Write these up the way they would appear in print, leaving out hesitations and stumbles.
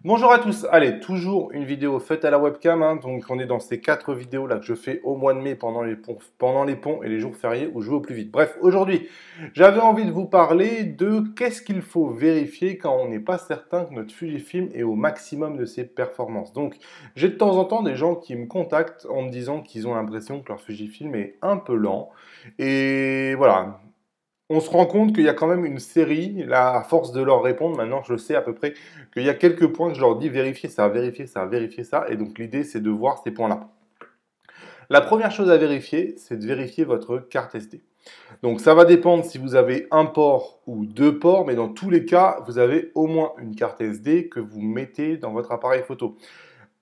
Bonjour à tous, allez, toujours une vidéo faite à la webcam, donc on est dans ces 4 vidéos là que je fais au mois de mai pendant les ponts et les jours fériés où je vais au plus vite. Bref, aujourd'hui, j'avais envie de vous parler de qu'est-ce qu'il faut vérifier quand on n'est pas certain que notre Fujifilm est au maximum de ses performances. Donc, j'ai de temps en temps des gens qui me contactent en me disant qu'ils ont l'impression que leur Fujifilm est un peu lent. Et voilà, on se rend compte qu'il y a quand même une série, là, à force de leur répondre, maintenant je sais à peu près qu'il y a quelques points que je leur dis vérifiez ça, vérifiez ça, vérifiez ça, et donc l'idée c'est de voir ces points-là. La première chose à vérifier, c'est de vérifier votre carte SD. Donc ça va dépendre si vous avez un port ou deux ports, mais dans tous les cas, vous avez au moins une carte SD que vous mettez dans votre appareil photo.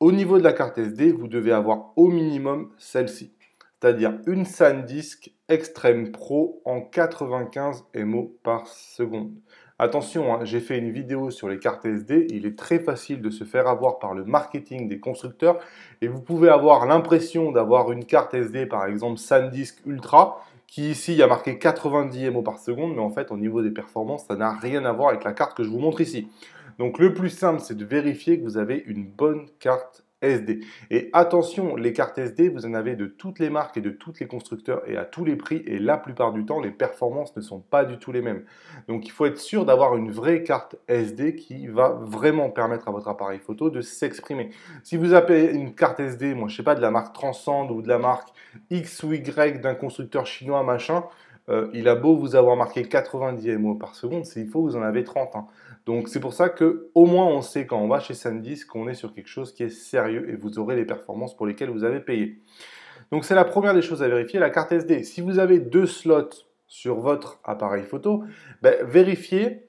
Au niveau de la carte SD, vous devez avoir au minimum celle-ci, c'est-à-dire une SanDisk Extreme Pro en 95 MO par seconde. Attention, j'ai fait une vidéo sur les cartes SD, il est très facile de se faire avoir par le marketing des constructeurs et vous pouvez avoir l'impression d'avoir une carte SD, par exemple SanDisk Ultra, qui ici a marqué 90 MO par seconde, mais en fait au niveau des performances, ça n'a rien à voir avec la carte que je vous montre ici. Donc le plus simple, c'est de vérifier que vous avez une bonne carte SD. Et attention, les cartes SD, vous en avez de toutes les marques et de tous les constructeurs et à tous les prix. Et la plupart du temps, les performances ne sont pas du tout les mêmes. Donc il faut être sûr d'avoir une vraie carte SD qui va vraiment permettre à votre appareil photo de s'exprimer. Si vous avez une carte SD, moi je sais pas, de la marque Transcend ou de la marque X ou Y d'un constructeur chinois, machin, il a beau vous avoir marqué 90 MO par seconde, il faut que vous en avez 30. Donc c'est pour ça que au moins on sait quand on va chez SanDisk qu'on est sur quelque chose qui est sérieux et vous aurez les performances pour lesquelles vous avez payé. Donc c'est la première des choses à vérifier, la carte SD. Si vous avez deux slots sur votre appareil photo, vérifiez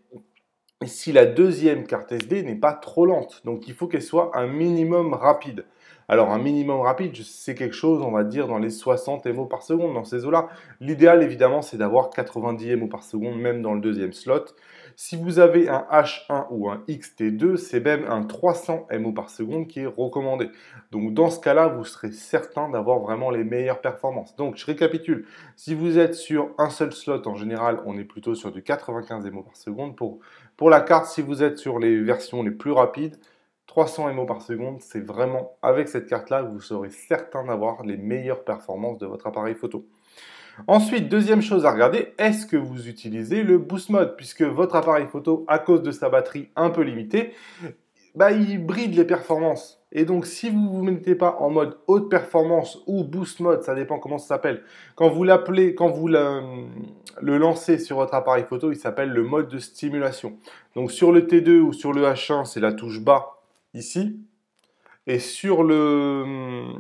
si la deuxième carte SD n'est pas trop lente. Donc il faut qu'elle soit un minimum rapide. Alors un minimum rapide, c'est quelque chose, on va dire, dans les 60 MO par seconde, dans ces eaux-là. L'idéal, évidemment, c'est d'avoir 90 MO par seconde, même dans le deuxième slot. Si vous avez un H1 ou un XT2, c'est même un 300 MO par seconde qui est recommandé. Donc dans ce cas-là, vous serez certain d'avoir vraiment les meilleures performances. Donc je récapitule, si vous êtes sur un seul slot, en général, on est plutôt sur du 95 MO par seconde. Pour la carte, si vous êtes sur les versions les plus rapides, 300 MO par seconde, c'est vraiment avec cette carte-là que vous serez certain d'avoir les meilleures performances de votre appareil photo. Ensuite, deuxième chose à regarder, est-ce que vous utilisez le Boost Mode? Puisque votre appareil photo, à cause de sa batterie un peu limitée, il bride les performances. Et donc, si vous ne vous mettez pas en mode haute performance ou Boost Mode, ça dépend comment ça s'appelle, quand vous le lancez sur votre appareil photo, il s'appelle le mode de stimulation. Donc, sur le T2 ou sur le H1, c'est la touche bas ici. Et sur le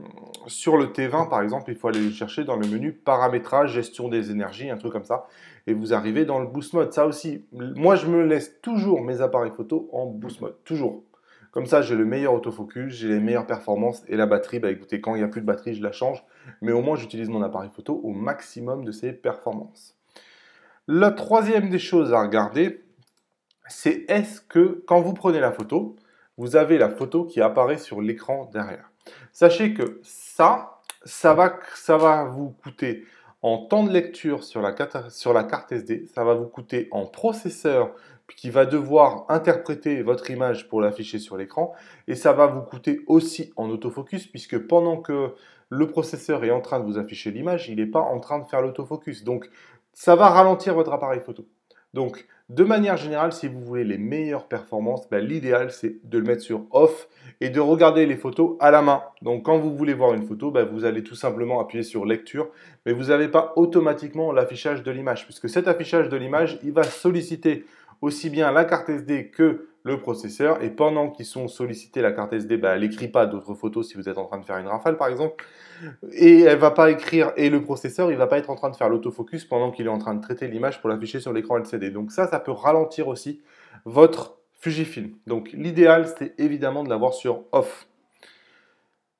T20, par exemple, il faut aller le chercher dans le menu paramétrage, gestion des énergies, un truc comme ça. Et vous arrivez dans le Boost Mode. Ça aussi, moi, je me laisse toujours mes appareils photo en Boost Mode. Toujours. Comme ça, j'ai le meilleur autofocus, j'ai les meilleures performances. Et la batterie, écoutez, quand il n'y a plus de batterie, je la change. Mais au moins, j'utilise mon appareil photo au maximum de ses performances. La troisième des choses à regarder, c'est est-ce que quand vous prenez la photo, vous avez la photo qui apparaît sur l'écran derrière. Sachez que ça va vous coûter en temps de lecture sur la carte SD, ça va vous coûter en processeur qui va devoir interpréter votre image pour l'afficher sur l'écran, et ça va vous coûter aussi en autofocus, puisque pendant que le processeur est en train de vous afficher l'image, il n'est pas en train de faire l'autofocus. Donc, ça va ralentir votre appareil photo. Donc, de manière générale, si vous voulez les meilleures performances, l'idéal c'est de le mettre sur off et de regarder les photos à la main. Donc quand vous voulez voir une photo, vous allez tout simplement appuyer sur lecture, mais vous n'avez pas automatiquement l'affichage de l'image, puisque cet affichage de l'image, il va solliciter aussi bien la carte SD que le processeur, et pendant qu'ils sont sollicités, la carte SD, elle n'écrit pas d'autres photos si vous êtes en train de faire une rafale par exemple, et elle va pas écrire, et le processeur, il va pas être en train de faire l'autofocus pendant qu'il est en train de traiter l'image pour l'afficher sur l'écran LCD. Donc ça peut ralentir aussi votre Fujifilm. Donc l'idéal, c'est évidemment de l'avoir sur off.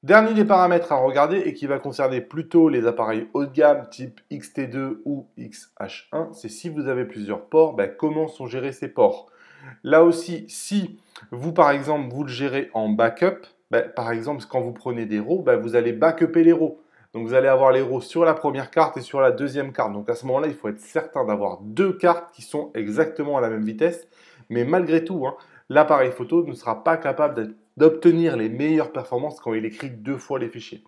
Dernier des paramètres à regarder et qui va concerner plutôt les appareils haut de gamme type XT2 ou XH1, c'est si vous avez plusieurs ports, comment sont gérés ces ports. Là aussi, si vous, par exemple, vous le gérez en backup, par exemple, quand vous prenez des RAW, vous allez backuper les RAW. Donc, vous allez avoir les RAW sur la première carte et sur la deuxième carte. Donc, à ce moment-là, il faut être certain d'avoir deux cartes qui sont exactement à la même vitesse. Mais malgré tout, l'appareil photo ne sera pas capable d'obtenir les meilleures performances quand il écrit 2 fois les fichiers.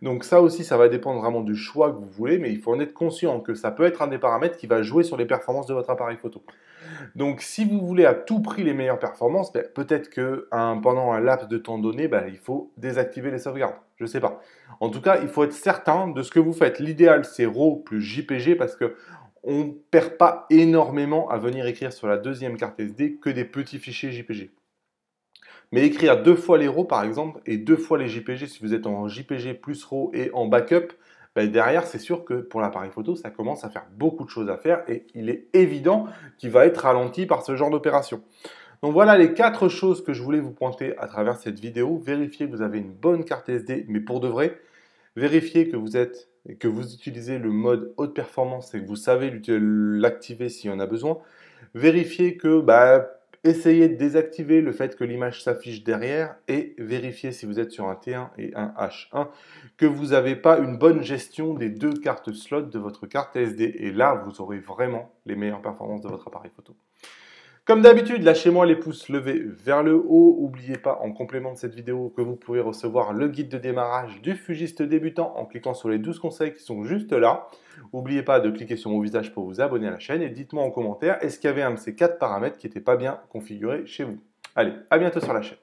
Donc ça aussi, ça va dépendre vraiment du choix que vous voulez, mais il faut en être conscient que ça peut être un des paramètres qui va jouer sur les performances de votre appareil photo. Donc si vous voulez à tout prix les meilleures performances, peut-être que pendant un laps de temps donné, il faut désactiver les sauvegardes. Je ne sais pas. En tout cas, il faut être certain de ce que vous faites. L'idéal, c'est RAW plus JPG parce que on ne perd pas énormément à venir écrire sur la deuxième carte SD que des petits fichiers JPG. Mais écrire 2 fois les RAW par exemple et 2 fois les JPG si vous êtes en JPG plus RAW et en backup, derrière c'est sûr que pour l'appareil photo ça commence à faire beaucoup de choses à faire et il est évident qu'il va être ralenti par ce genre d'opération. Donc voilà les 4 choses que je voulais vous pointer à travers cette vidéo. Vérifiez que vous avez une bonne carte SD mais pour de vrai. Vérifiez que vous utilisez le mode haute performance et que vous savez l'activer s'il y en a besoin. Vérifiez que essayez de désactiver le fait que l'image s'affiche derrière et vérifiez si vous êtes sur un T1 et un H1 que vous n'avez pas une bonne gestion des 2 cartes slot de votre carte SD. Et là, vous aurez vraiment les meilleures performances de votre appareil photo. Comme d'habitude, lâchez-moi les pouces levés vers le haut. N'oubliez pas, en complément de cette vidéo, que vous pouvez recevoir le guide de démarrage du fugiste débutant en cliquant sur les 12 conseils qui sont juste là. N'oubliez pas de cliquer sur mon visage pour vous abonner à la chaîne et dites-moi en commentaire, est-ce qu'il y avait un de ces 4 paramètres qui n'était pas bien configuré chez vous? Allez, à bientôt sur la chaîne.